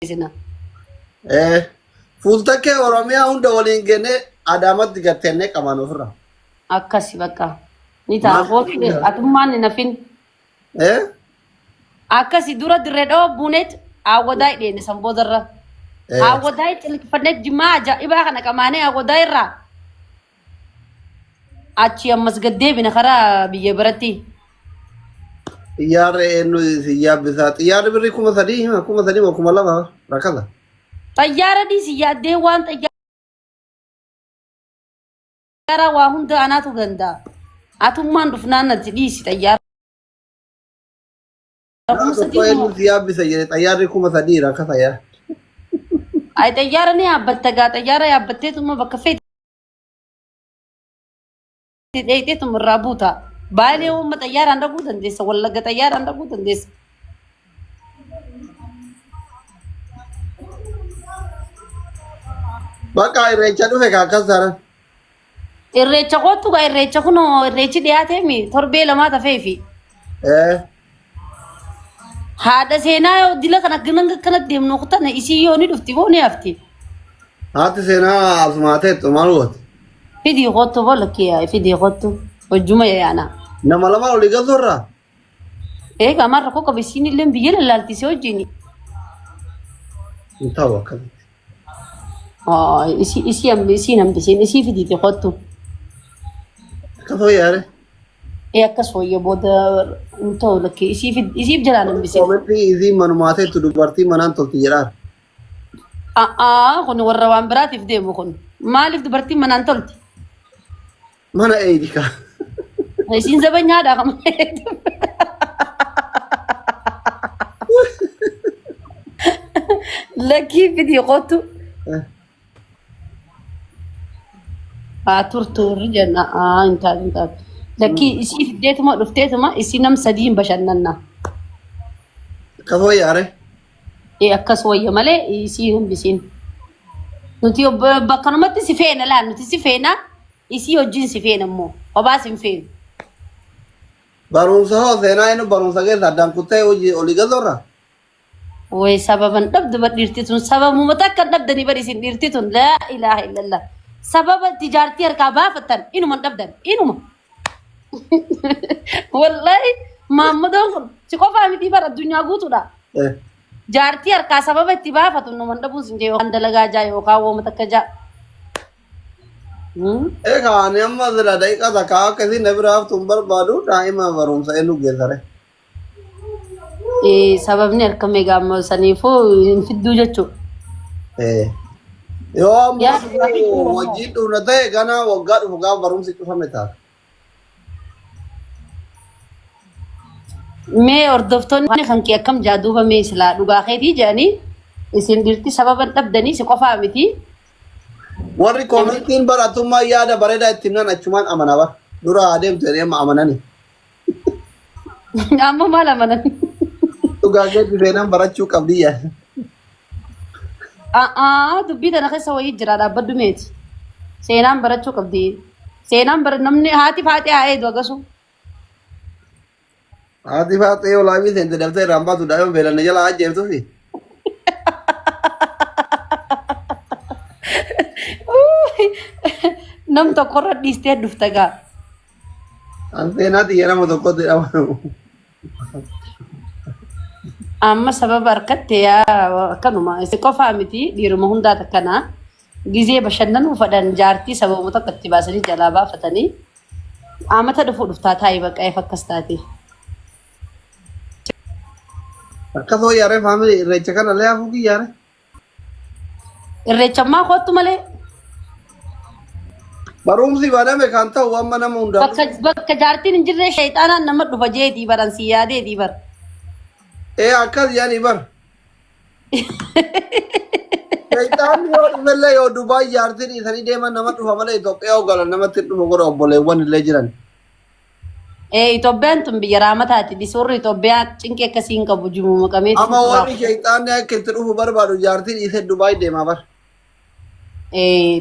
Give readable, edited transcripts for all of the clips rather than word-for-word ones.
Sina. Fuultakkee Oromiyaa hunda waliin genne Adaamatti gattenne qaban ofirra. Akkasi bakka. Ni ta'a. Atummaan hin hafin. Akkasi dura dirree dhawaa buuneet hawwadaa hidheenne sanboodarra. Hawwadaa xilqifannee jimaa ajaa'ibaa kana qamaanee hawwadaa irraa. Achi ammas gaddeebina karaa biyya biratti. Xiyyaarri eenyu yaabbisaa xiyyaarri birrii 3,000 2,000 rakkata. Xiyyaara dhiisi yaaddee waan xiyyaara waa hunda anaatu danda'a. Atummaan dhufnaan natti dhiisi xiyyaara. Yaabbisa jedhe xiyyaarri 3,000 rakkata yaa. Ay xiyyaara ni yaabbatta gaa xiyyaara yaabbatteetuma bakka feete. Dheeyteetuma irraa buuta. Baay'ee uumma xiyyaaraan dhaquu dandeessa. Wallagga xiyyaaraan dhaquu dandeessa. Bakka irreecha dhufe akkas taran. Irreecha kootu gaa irreecha kunoo irreechi dhiyaateemi torbee lamaa tafeefi. Haadha seenaa yoo dila kana gina kana deemnu kutana isii yoo ni dhufti boo ni hafti. Haati seenaa asumaateettu maal gooti? Fidii kootu boo lakkee fidii kootu hojjuma yaana. Nama lama olii galturraa? Egaa marra koo qabisiin illee biyya lallaaltisee wajjini. Hin ta'u akkamitti. Isii nambisiin isii fidiiti kootu. Akkas wayyaare? Akkas wayya booda hin ta'u lakkee isiif jalaa nambisiin. Koomenti isii manumaateettu dubartii manaan tolti jedhaan. Kun warra waan biraatiif deemu kun. Maaliif dubartiin manaan tolti? Mana eedika. Isiin zabanyaadha kama. Lakkii fidii kootu. Turtuurri jenna. Hin taatu. Lakkii isii fiddeetuma dhufteetuma isii nam sadiin bashannanna. Akkas wayyaare? Akkas wayya malee isii hambisiin. Nuti bakkanumatti si feena laa nuti si feena isii wajjin si feena immoo qobaas hin feenu. Barumsa hoo seenaa inni barumsa keessa addaan kuttee hojii olii galturraa? Way sababan dhabdu dhiirti tun sababuma takka dhabdanii bari isin dhiirti tun laa ilaaha illallah. Sababa tijaartii harkaa baafatan inuma dhabdan inuma. Wallahi maammadoon kun si qofaa miti bara addunyaa guutuudha. Jaartii harkaa sababa itti baafatu numan dhabuun sin jee waan dalagaa jaa yookaan wooma takka jaa. Egaa ani amma sila daqiiqaa takka akkasii na bira haftuun barbaadu daa'ima barumsa eenyu geessare. Sababni harkamee gaamma saniifuu hin fidduu jechuudha. Yoo ammoo wajjin dhuuna ta'e gana waggaa dhufu gaafa barumsi cufame ta'a. Mee hordoftoonni kan kee akkam jaaduuba mee silaa dhugaa keetii jedhanii isin dhiirti sababa dhabdanii si qofaa miti. Warri koomentiin baratummaa yaada bareedaa ittiin nan achumaan amana bara. Dura adeemtu jedhee amanani. Amma maal amanani? Dhugaa keetti seenaan barachuu qabdi yaa. Dubbii tana keessa wayii jira dhaabbaddu meeti. Seenaan barachuu qabdi. Seenaan namni haati faatee haa eedu akkasuma. Haati faatee yoo laabii seente dabtee irraan baatu daa'ima beelanne jala ajjeeftuufi. Nam tokkorra dhiistee dhufta gaa. An seenaati jedhama tokkotti dhabanu. Amma sababa harkattee akkanuma isi qofaa miti dhiiruma hundaa takkanaa gizee bashannanuu fadhan jaartii sababuma tokko itti baasanii jalaa baafatanii amata dhufuu dhuftaa taa'ee baqqa'eef akkas taate. Akkas wayyaare faamilii irreecha kana lee hafuu kiyyaare. Irreechammaa kootu malee. Barumsi badame kan ta'u amma nama hundaa. Bakka jaartiin hin jirre shayxaanaan nama dhufa jeetii baran si yaadeetii bar. Akkas yaani bar. Shayxaan yoo dhufellee yoo Dubaay jaartiin isanii deeman nama dhufa malee Itoophiyaa hooggalan namatti dhufa godha obboleewwan illee jiran. Itoophiyaan tun biyya raamataati. Dhisurri Itoophiyaa cinqee akkasii hin qabu jimuu maqamee. Amma warri shayxaanni akka itti dhufu barbaadu jaartiin isee Dubaay deemaa bar.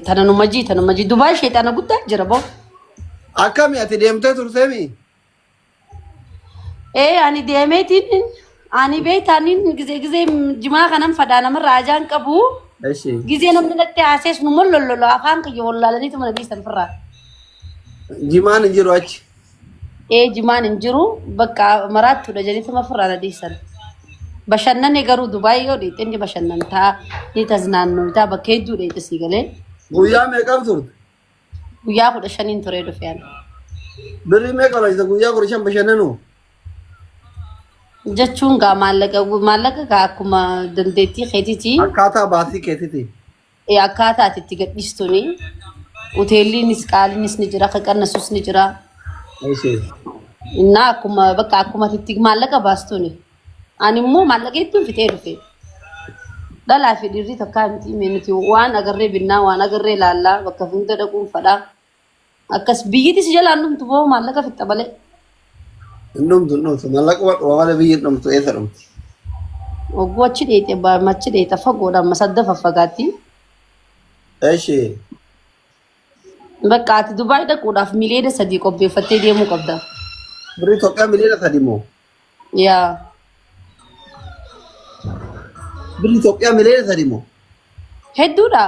Tananuma jii Dubaay shayxaana guddaa jira boo. Akkami ati deemtee turteemi? Ani deemeetiin Ani beektaaniin gisee jimaa kanan fadhaa nama raajaan qabu. Gisee namni natti haasees nu mollololo afaan kiyya wallaalaniitu mana dhiisan firraa. Jimaan hin jiru achi. Jimaan hin jiru bakka maraattuudha jedhanii ma firraa na dhiisan. Bashannanee garuu Dubaay yoo dhiitte inni bashannantaa ni taznaannootaa bakka hedduu dhiitte sii galee. Guyyaa meeqaan turte? Guyyaa 15 turee dhufeen. Birrii meeqa laajta guyyaa 15 bashannanuu? Jechuun gaa maallaqa gaa akkuma dandeettii keetiiti. Akkaataa baasii keetiiti. Akkaataa ati itti gadhiistuuni. Hoteelliinis qaaliinis ni jira, qannasuus ni jira. Innaa akkuma itti maallaqa baastuuni. Ani immoo maallaqa hedduun fitee dhufe. Dhalaa fi dhiirri takkaa miti nuti waan agarree binnaa waan agarree laallaa bakka hunda dhaquun fadhaa. Akkas biyyittis jalaan dhumtu boo maallaqa fixa malee. Dhumtu maallaqa wadhuwa malee biyyi dhumtu eessa dhumti? Ogguu achi dheete fagoodhaan masadda faffagaatti. Bakka ati Dubaay dhaquudhaaf miliyoona 3 qopheeffattee deemuu qabda. Birrii Itoophiyaa miliyoona 3 moo? Yaa. Birrii Itoophiyaa miliyoona 3 moo? Hedduudha.